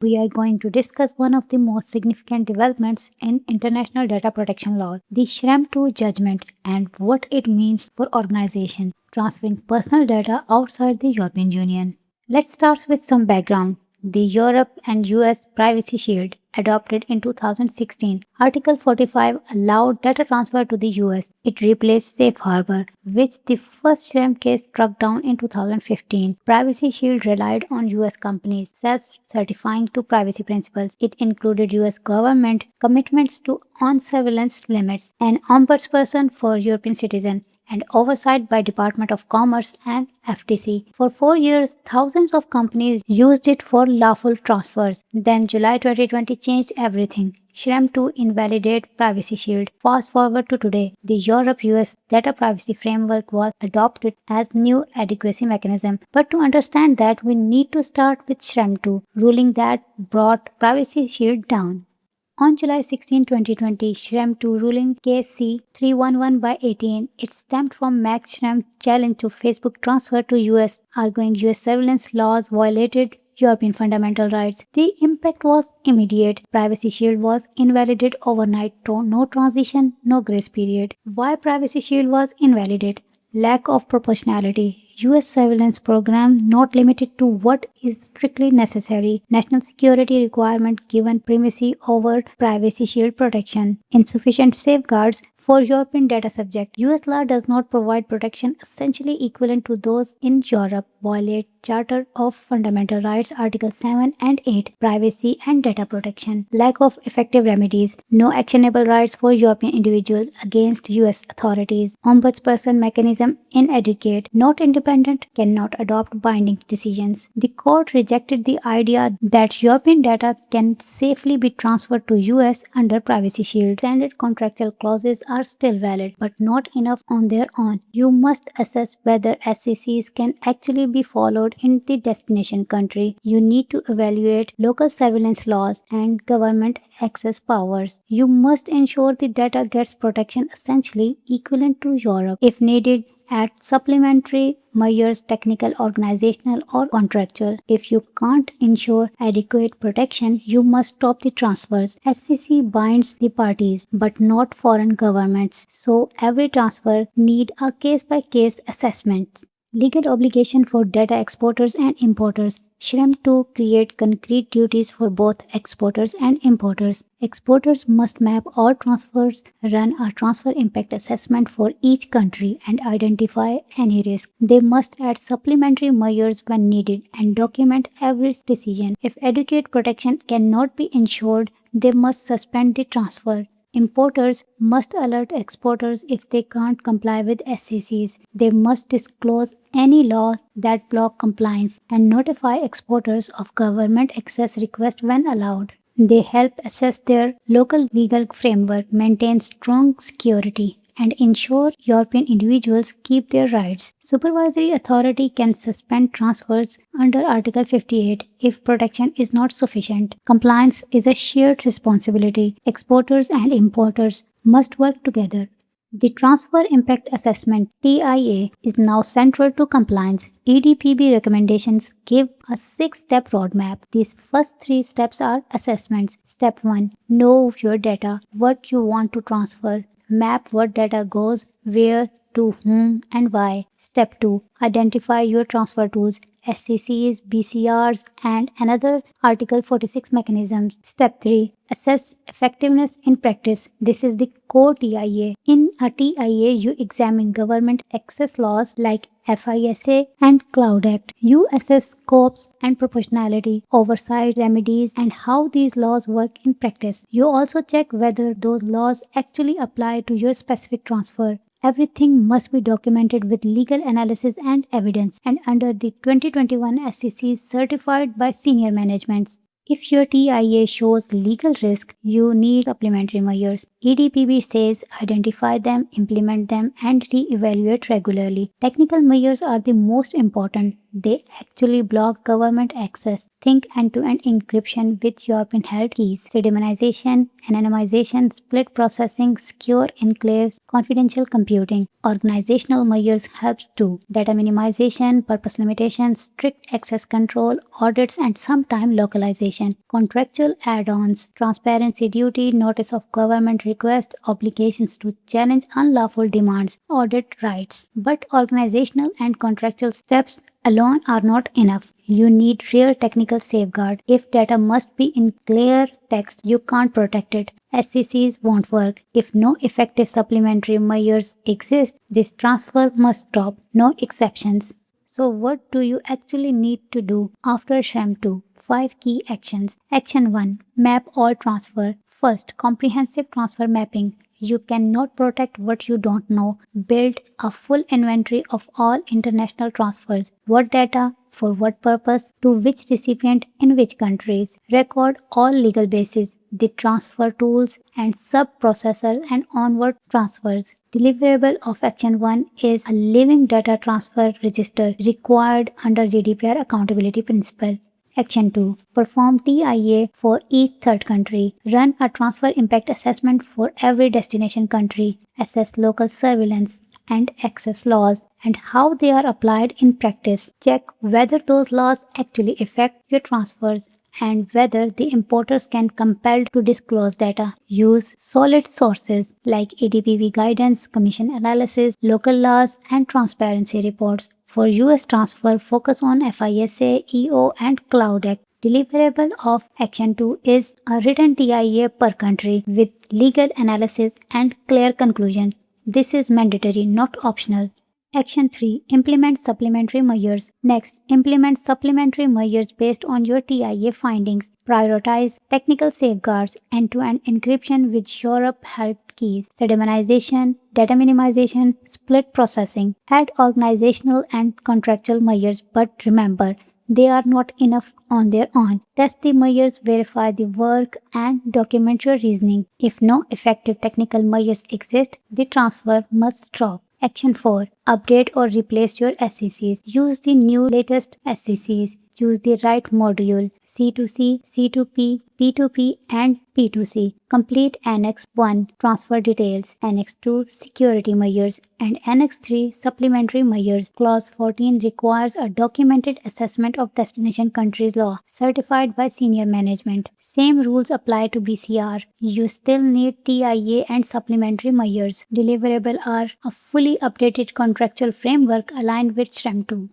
we are going to discuss one of the most significant developments in international data protection law, the Schrems II Judgment, and what it means for organizations transferring personal data outside the European Union. Let's start with some background. The Europe and US Privacy Shield, adopted in 2016, Article 45 allowed data transfer to the US. It replaced Safe Harbor, which the first Schrems case struck down in 2015. Privacy Shield relied on US companies self-certifying to privacy principles. It included US government commitments to on-surveillance limits, an ombudsperson for European citizens, and oversight by Department of Commerce and FTC. For 4 years, thousands of companies used it for lawful transfers. Then July 2020 changed everything. Schrems II invalidated Privacy Shield. Fast forward to today, the Europe-US data privacy framework was adopted as new adequacy mechanism. But to understand that, we need to start with Schrems II, ruling that brought Privacy Shield down. On July 16, 2020, Schrems II ruling case C-311 by 18, it stemmed from Max Schrems' challenge to Facebook transfer to US, arguing US surveillance laws violated European fundamental rights. The impact was immediate. Privacy Shield was invalidated overnight. No transition, no grace period. Why Privacy Shield was invalidated? Lack of proportionality. US surveillance program not limited to what is strictly necessary. National security requirement given primacy over privacy shield protection. Insufficient safeguards for European data subject. US law does not provide protection essentially equivalent to those in Europe. Violate Charter of Fundamental Rights Article 7 and 8. Privacy and data protection. Lack of effective remedies. No actionable rights for European individuals against US authorities. Ombudsperson mechanism inadequate. Not independent. Cannot adopt binding decisions. The court rejected the idea that European data can safely be transferred to US under Privacy Shield. Standard contractual clauses are still valid, but not enough on their own. You must assess whether SCCs can actually be followed in the destination country. You need to evaluate local surveillance laws and government access powers. You must ensure the data gets protection essentially equivalent to Europe. If needed, add supplementary measures, technical, organizational, or contractual. If you can't ensure adequate protection, you must stop the transfers. SCC binds the parties, but not foreign governments. So every transfer need a case-by-case assessment. Legal obligation for data exporters and importers. Schrems II create concrete duties for both exporters and importers. Exporters must map all transfers, run a transfer impact assessment for each country, and identify any risk. They must add supplementary measures when needed and document every decision. If adequate protection cannot be ensured, they must suspend the transfer. Importers must alert exporters if they can't comply with SCCs. They must disclose any laws that block compliance and notify exporters of government access requests when allowed. They help assess their local legal framework, maintain strong security, and ensure European individuals keep their rights. Supervisory authority can suspend transfers under Article 58 if protection is not sufficient. Compliance is a shared responsibility. Exporters and importers must work together. The Transfer Impact Assessment (TIA) is now central to compliance. EDPB recommendations give a 6-step roadmap. These first 3 steps are assessments. Step 1. Know your data, what you want to transfer. Map what data goes where, to whom, and why. Step 2. Identify your transfer tools, SCCs, BCRs, and another Article 46 mechanisms. Step 3. Assess effectiveness in practice. This is the core TIA. In a TIA, you examine government access laws like FISA and Cloud Act. You assess scopes and proportionality, oversight remedies, and how these laws work in practice. You also check whether those laws actually apply to your specific transfer. Everything must be documented with legal analysis and evidence, and under the 2021 SCC certified by senior managements. If your TIA shows legal risk, you need supplementary measures. EDPB says identify them, implement them, and re-evaluate regularly. Technical measures are the most important. They actually block government access. Think end-to-end encryption with European-held keys, pseudonymization, anonymization, split processing, secure enclaves, confidential computing. Organizational measures help too. Data minimization, purpose limitations, strict access control, audits, and sometimes localization. Contractual add-ons, transparency duty, notice of government request, obligations to challenge unlawful demands, audit rights. But organizational and contractual steps alone are not enough. You need real technical safeguard. If data must be in clear text, you can't protect it. SCCs won't work. If no effective supplementary measures exist, this transfer must stop. No exceptions. So what do you actually need to do after Schrems II? 5 key actions. Action 1. Map all transfer. First, comprehensive transfer mapping. You cannot protect what you don't know. Build a full inventory of all international transfers. What data, for what purpose, to which recipient, in which countries. Record all legal bases, the transfer tools and sub-processor and onward transfers. Deliverable of Action 1 is a living data transfer register required under GDPR accountability principle. Action 2. Perform TIA for each third country. Run a transfer impact assessment for every destination country. Assess local surveillance and access laws and how they are applied in practice. Check whether those laws actually affect your transfers and whether the importers can compel to disclose data. Use solid sources like ADPV guidance, commission analysis, local laws, and transparency reports. For US transfer, focus on FISA, EO, and Cloud Act. Deliverable of Action 2 is a written TIA per country with legal analysis and clear conclusion. This is mandatory, not optional. Action 3. Implement supplementary measures. Next, implement supplementary measures based on your TIA findings. Prioritize technical safeguards, end-to-end encryption with Europe-held keys, pseudonymization, data minimization, split processing. Add organizational and contractual measures, but remember, they are not enough on their own. Test the measures, verify the work, and document your reasoning. If no effective technical measures exist, the transfer must stop. Action 4. Update or replace your SCCs. Use the new latest SCCs. Choose the right module. C2C, C2P, P2P, and P2C. Complete Annex 1 Transfer Details, Annex 2 Security Measures, and Annex 3 Supplementary Measures. Clause 14 requires a documented assessment of destination country's law, certified by senior management. Same rules apply to BCR. You still need TIA and supplementary measures. Deliverable are a fully updated contractual framework aligned with Schrems II.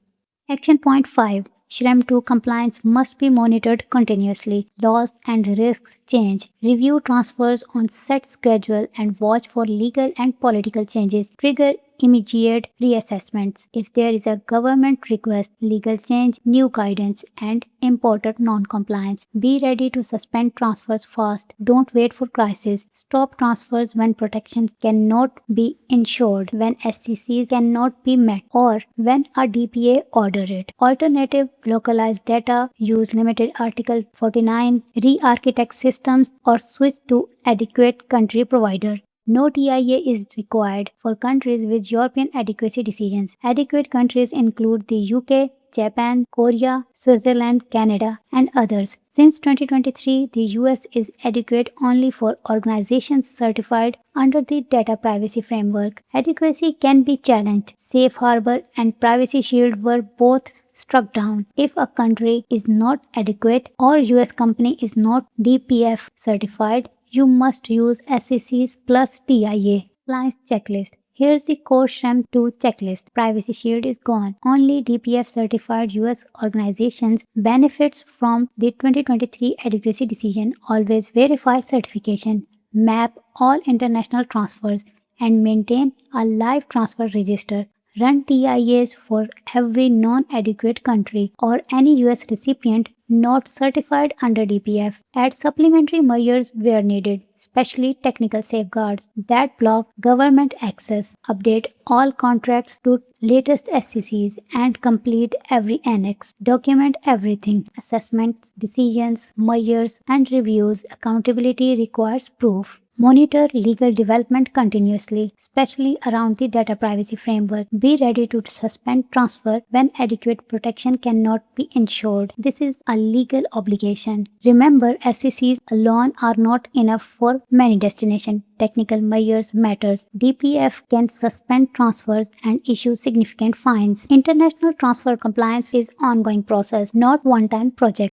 Action Point 5. Schrems II compliance must be monitored continuously. Laws and risks change. Review transfers on set schedule and watch for legal and political changes. Trigger immediate reassessments. If there is a government request, legal change, new guidance, and importer non-compliance, be ready to suspend transfers fast. Don't wait for crisis. Stop transfers when protection cannot be ensured, when SCCs cannot be met, or when a DPA order it. Alternative localized data, use limited Article 49, re-architect systems, or switch to adequate country provider. No TIA is required for countries with European adequacy decisions. Adequate countries include the UK, Japan, Korea, Switzerland, Canada, and others. Since 2023, the US is adequate only for organizations certified under the Data Privacy Framework. Adequacy can be challenged. Safe Harbor and Privacy Shield were both struck down. If a country is not adequate or US company is not DPF certified, you must use SCCs plus TIA. Compliance checklist. Here's the core Schrems II checklist. Privacy Shield is gone. Only DPF certified US organizations benefits from the 2023 adequacy decision. Always verify certification. Map all international transfers and maintain a live transfer register. Run TIAs for every non-adequate country or any US recipient not certified under DPF. Add supplementary measures where needed, especially technical safeguards that block government access. Update all contracts to latest SCCs and complete every annex. Document everything. Assessments, decisions, measures, and reviews. Accountability requires proof. Monitor legal development continuously, especially around the data privacy framework. Be ready to suspend transfer when adequate protection cannot be ensured. This is a legal obligation. Remember, SCCs alone are not enough for many destinations. Technical measures matters. DPF can suspend transfers and issue significant fines. International transfer compliance is ongoing process, not one-time project.